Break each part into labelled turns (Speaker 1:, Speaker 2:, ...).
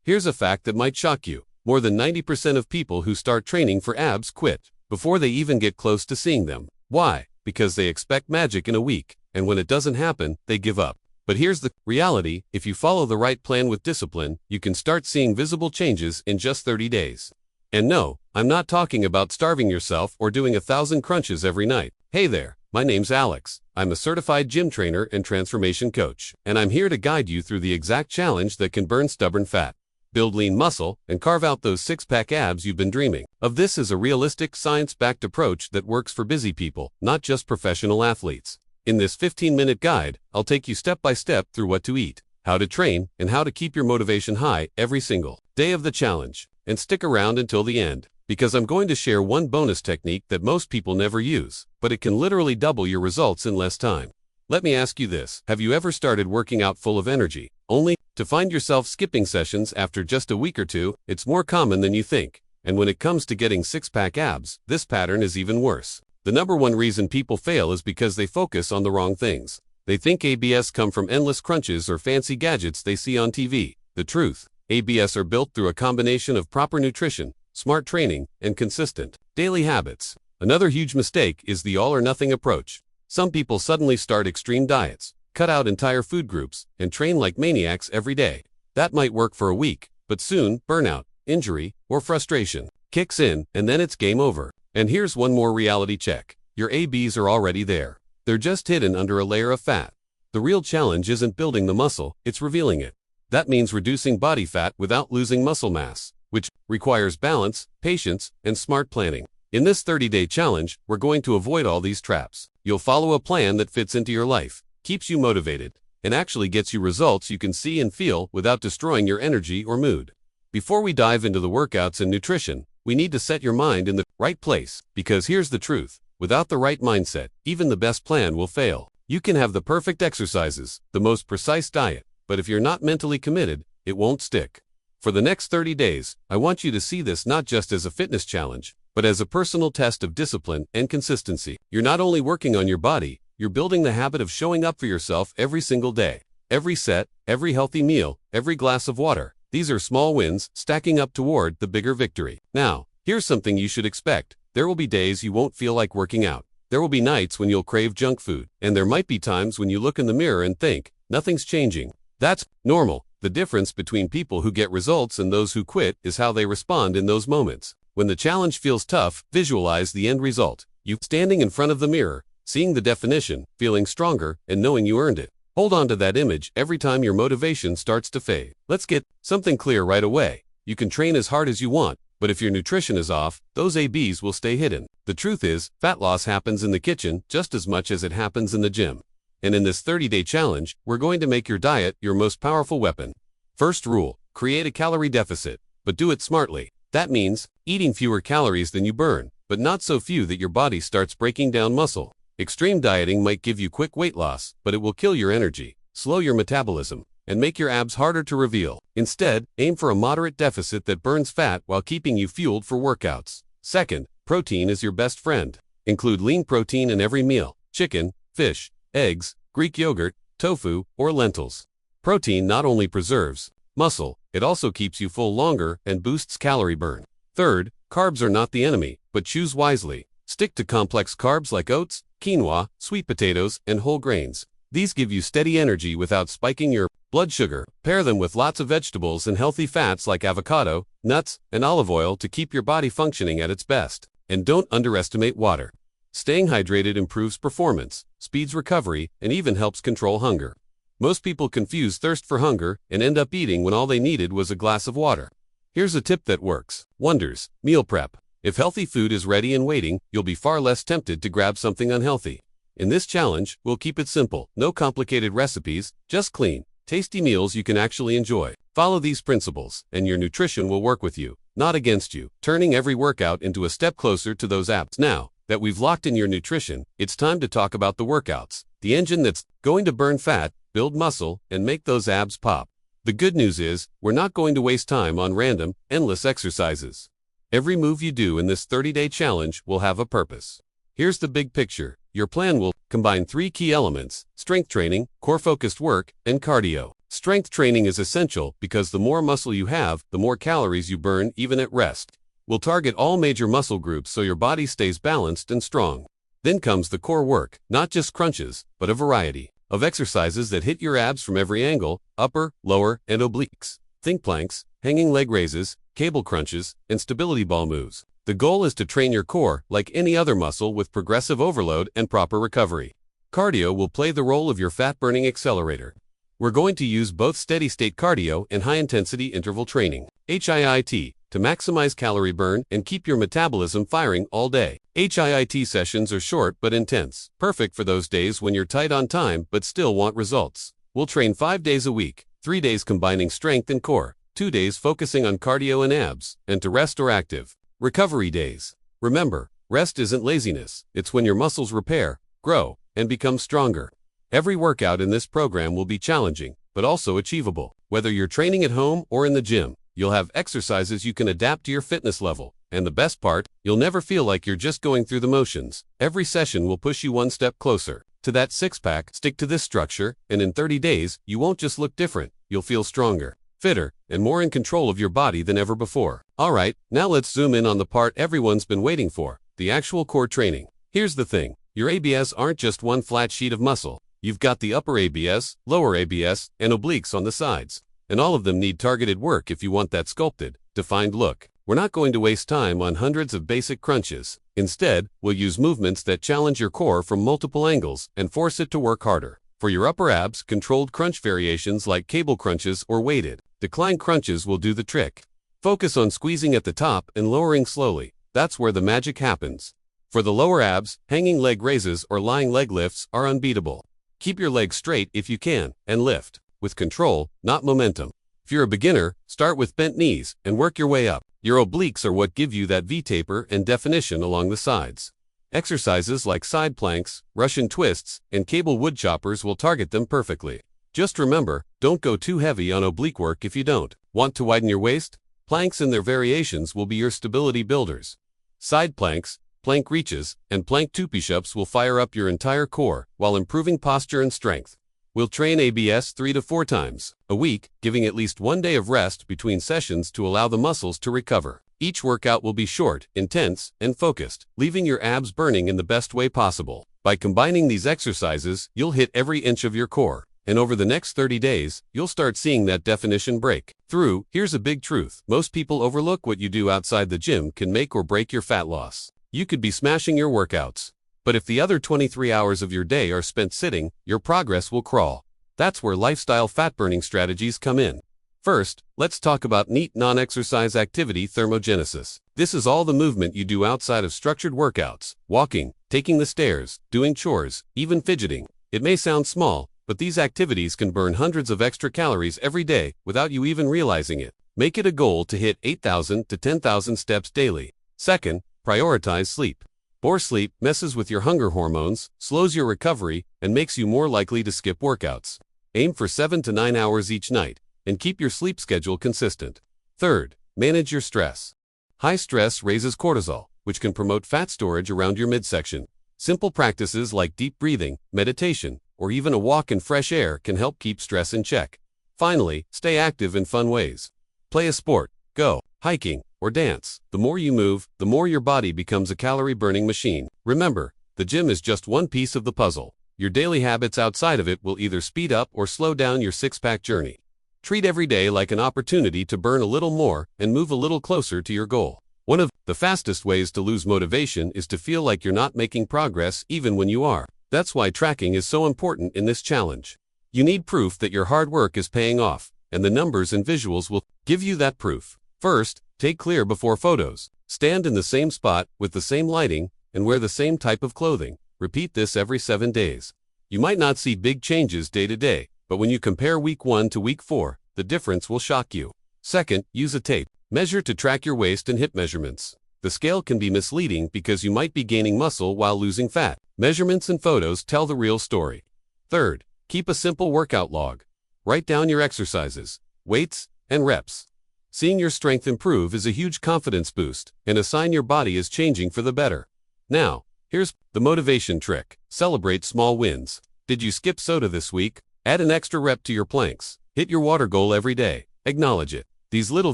Speaker 1: Here's a fact that might shock you. More than 90% of people who start training for abs quit before they even get close to seeing them. Why? Because they expect magic in a week, and when it doesn't happen, they give up. But here's the reality: if you follow the right plan with discipline, you can start seeing visible changes in just 30 days. And no, I'm not talking about starving yourself or doing 1,000 crunches every night. Hey there, my name's Alex. I'm a certified gym trainer and transformation coach, and I'm here to guide you through the exact challenge that can burn stubborn fat, build lean muscle, and carve out those six-pack abs you've been dreaming of. This is a realistic, science-backed approach that works for busy people, not just professional athletes. In this 15-minute guide, I'll take you step by step through what to eat, how to train, and how to keep your motivation high every single day of the challenge. And stick around until the end, because I'm going to share one bonus technique that most people never use, but it can literally double your results in less time. Let me ask you this: have you ever started working out full of energy, only to find yourself skipping sessions after just a week or two? It's more common than you think. And when it comes to getting six-pack abs, this pattern is even worse. The number one reason people fail is because they focus on the wrong things. They think ABS come from endless crunches or fancy gadgets they see on TV. The truth: ABS are built through a combination of proper nutrition, smart training, and consistent daily habits. Another huge mistake is the all-or-nothing approach. Some people suddenly start extreme diets, cut out entire food groups, and train like maniacs every day. That might work for a week, but soon, burnout, injury, or frustration kicks in, and then it's game over. And here's one more reality check: your ABs are already there. They're just hidden under a layer of fat. The real challenge isn't building the muscle, it's revealing it. That means reducing body fat without losing muscle mass, which requires balance, patience, and smart planning. In this 30-day challenge, we're going to avoid all these traps. You'll follow a plan that fits into your life, keeps you motivated, and actually gets you results you can see and feel without destroying your energy or mood. Before we dive into the workouts and nutrition, we need to set your mind in the right place, because here's the truth: without the right mindset, even the best plan will fail. You can have the perfect exercises, the most precise diet, but if you're not mentally committed, it won't stick. For the next 30 days, I want you to see this not just as a fitness challenge, but as a personal test of discipline and consistency. You're not only working on your body, you're building the habit of showing up for yourself every single day. Every set, every healthy meal, every glass of water. These are small wins stacking up toward the bigger victory. Now, here's something you should expect. There will be days you won't feel like working out. There will be nights when you'll crave junk food. And there might be times when you look in the mirror and think, nothing's changing. That's normal. The difference between people who get results and those who quit is how they respond in those moments. When the challenge feels tough, visualize the end result. You standing in front of the mirror, seeing the definition, feeling stronger, and knowing you earned it. Hold on to that image every time your motivation starts to fade. Let's get something clear right away. You can train as hard as you want, but if your nutrition is off, those ABs will stay hidden. The truth is, fat loss happens in the kitchen just as much as it happens in the gym. And in this 30-day challenge, we're going to make your diet your most powerful weapon. First rule: create a calorie deficit, but do it smartly. That means eating fewer calories than you burn, but not so few that your body starts breaking down muscle. Extreme dieting might give you quick weight loss, but it will kill your energy, slow your metabolism, and make your abs harder to reveal. Instead, aim for a moderate deficit that burns fat while keeping you fueled for workouts. Second, protein is your best friend. Include lean protein in every meal: chicken, fish, eggs, Greek yogurt, tofu, or lentils. Protein not only preserves muscle, it also keeps you full longer and boosts calorie burn. Third, carbs are not the enemy, but choose wisely. Stick to complex carbs like oats, quinoa, sweet potatoes, and whole grains. These give you steady energy without spiking your blood sugar. Pair them with lots of vegetables and healthy fats like avocado, nuts, and olive oil to keep your body functioning at its best. And don't underestimate water. Staying hydrated improves performance, speeds recovery, and even helps control hunger. Most people confuse thirst for hunger and end up eating when all they needed was a glass of water. Here's a tip that works wonders: meal prep. If healthy food is ready and waiting, you'll be far less tempted to grab something unhealthy. In this challenge, we'll keep it simple. No complicated recipes, just clean, tasty meals you can actually enjoy. Follow these principles, and your nutrition will work with you, not against you, turning every workout into a step closer to those abs. Now that we've locked in your nutrition, it's time to talk about the workouts, the engine that's going to burn fat, build muscle, and make those abs pop. The good news is, we're not going to waste time on random, endless exercises. Every move you do in this 30-day challenge will have a purpose. Here's the big picture: Your plan will combine 3 key elements: strength training, core-focused work, and cardio. Strength training is essential because the more muscle you have, the more calories you burn even at rest. We'll target all major muscle groups so your body stays balanced and strong. Then comes the core work, not just crunches, but a variety of exercises that hit your abs from every angle: upper, lower, and obliques. Think planks, hanging leg raises, cable crunches, and stability ball moves. The goal is to train your core like any other muscle with progressive overload and proper recovery. Cardio will play the role of your fat-burning accelerator. We're going to use both steady-state cardio and high-intensity interval training, HIIT, to maximize calorie burn and keep your metabolism firing all day. HIIT sessions are short but intense, perfect for those days when you're tight on time but still want results. We'll train 5 days a week, 3 days combining strength and core, 2 days focusing on cardio and abs, and to rest or active. Recovery days. Remember, rest isn't laziness, it's when your muscles repair, grow, and become stronger. Every workout in this program will be challenging, but also achievable. Whether you're training at home or in the gym, you'll have exercises you can adapt to your fitness level. And the best part, you'll never feel like you're just going through the motions. Every session will push you one step closer to that six-pack. Stick to this structure, and in 30 days, you won't just look different, you'll feel stronger, fitter, and more in control of your body than ever before. Alright, now let's zoom in on the part everyone's been waiting for, the actual core training. Here's the thing, your ABS aren't just one flat sheet of muscle. You've got the upper ABS, lower ABS, and obliques on the sides. And all of them need targeted work if you want that sculpted, defined look. We're not going to waste time on hundreds of basic crunches. Instead, we'll use movements that challenge your core from multiple angles and force it to work harder. For your upper abs, controlled crunch variations like cable crunches or weighted decline crunches will do the trick. Focus on squeezing at the top and lowering slowly. That's where the magic happens. For the lower abs, hanging leg raises or lying leg lifts are unbeatable. Keep your legs straight if you can, and lift with control, not momentum. If you're a beginner, start with bent knees and work your way up. Your obliques are what give you that V-taper and definition along the sides. Exercises like side planks, Russian twists, and cable wood choppers will target them perfectly. Just remember, don't go too heavy on oblique work if you don't. Want to widen your waist? Planks and their variations will be your stability builders. Side planks, plank reaches, and plank two push-ups will fire up your entire core while improving posture and strength. We'll train ABS 3 to 4 times a week, giving at least 1 day of rest between sessions to allow the muscles to recover. Each workout will be short, intense, and focused, leaving your abs burning in the best way possible. By combining these exercises, you'll hit every inch of your core. And over the next 30 days, you'll start seeing that definition break through. Here's a big truth. Most people overlook what you do outside the gym can make or break your fat loss. You could be smashing your workouts, but if the other 23 hours of your day are spent sitting, your progress will crawl. That's where lifestyle fat-burning strategies come in. First, let's talk about neat non-exercise activity thermogenesis. This is all the movement you do outside of structured workouts: walking, taking the stairs, doing chores, even fidgeting. It may sound small, but these activities can burn hundreds of extra calories every day without you even realizing it. Make it a goal to hit 8,000 to 10,000 steps daily. Second, prioritize sleep. Poor sleep messes with your hunger hormones, slows your recovery, and makes you more likely to skip workouts. Aim for 7 to 9 hours each night, and keep your sleep schedule consistent. Third, manage your stress. High stress raises cortisol, which can promote fat storage around your midsection. Simple practices like deep breathing, meditation, or even a walk in fresh air can help keep stress in check. Finally, stay active in fun ways. Play a sport, go hiking, or dance. The more you move, the more your body becomes a calorie-burning machine. Remember, the gym is just one piece of the puzzle. Your daily habits outside of it will either speed up or slow down your six-pack journey. Treat every day like an opportunity to burn a little more and move a little closer to your goal. One of the fastest ways to lose motivation is to feel like you're not making progress even when you are. That's why tracking is so important in this challenge. You need proof that your hard work is paying off, and the numbers and visuals will give you that proof. First, take clear before photos. Stand in the same spot with the same lighting and wear the same type of clothing. Repeat this every 7 days. You might not see big changes day to day, but when you compare week 1 to week 4, the difference will shock you. Second, use a tape. Measure to track your waist and hip measurements. The scale can be misleading because you might be gaining muscle while losing fat. Measurements and photos tell the real story. Third, keep a simple workout log. Write down your exercises, weights, and reps. Seeing your strength improve is a huge confidence boost and a sign your body is changing for the better. Now, Here's the motivation trick. Celebrate small wins. Did you skip soda this week? Add an extra rep to your planks. Hit your water goal every day. Acknowledge it. These little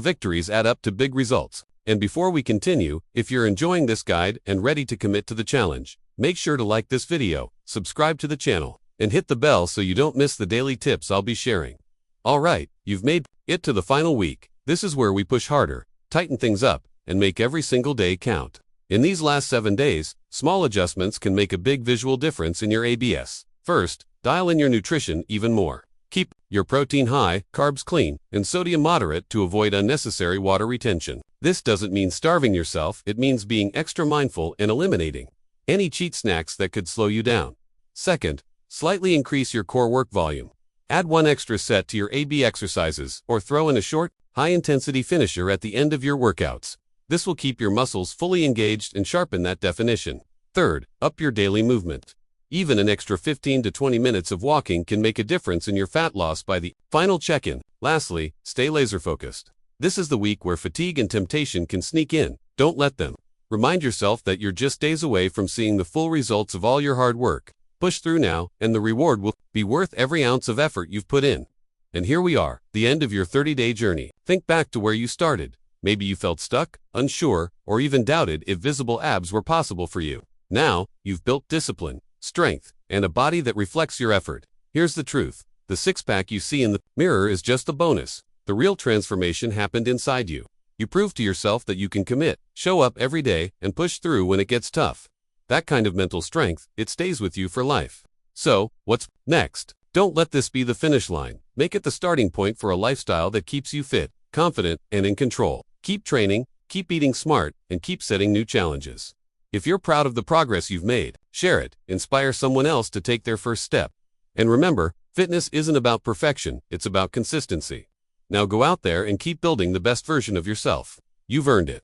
Speaker 1: victories add up to big results. And before we continue, if you're enjoying this guide and ready to commit to the challenge, make sure to like this video, subscribe to the channel, and hit the bell so you don't miss the daily tips I'll be sharing. Alright, you've made it to the final week. This is where we push harder, tighten things up, and make every single day count. In these last 7 days, small adjustments can make a big visual difference in your ABS. First, dial in your nutrition even more. Keep your protein high, carbs clean, and sodium moderate to avoid unnecessary water retention. This doesn't mean starving yourself, it means being extra mindful and eliminating any cheat snacks that could slow you down. Second, slightly increase your core work volume. Add 1 extra set to your AB exercises or throw in a short, high-intensity finisher at the end of your workouts. This will keep your muscles fully engaged and sharpen that definition. Third, up your daily movement. Even an extra 15 to 20 minutes of walking can make a difference in your fat loss by the final check-in. Lastly, stay laser-focused. This is the week where fatigue and temptation can sneak in. Don't let them. Remind yourself that you're just days away from seeing the full results of all your hard work. Push through now, and the reward will be worth every ounce of effort you've put in. And here we are, the end of your 30-day journey. Think back to where you started. Maybe you felt stuck, unsure, or even doubted if visible abs were possible for you. Now, you've built discipline, strength, and a body that reflects your effort. Here's the truth. The six-pack you see in the mirror is just a bonus. The real transformation happened inside you. You proved to yourself that you can commit, show up every day, and push through when it gets tough. That kind of mental strength, it stays with you for life. So, what's next? Don't let this be the finish line. Make it the starting point for a lifestyle that keeps you fit, confident, and in control. Keep training, keep eating smart, and keep setting new challenges. If you're proud of the progress you've made, share it, inspire someone else to take their first step. And remember, fitness isn't about perfection, it's about consistency. Now go out there and keep building the best version of yourself. You've earned it.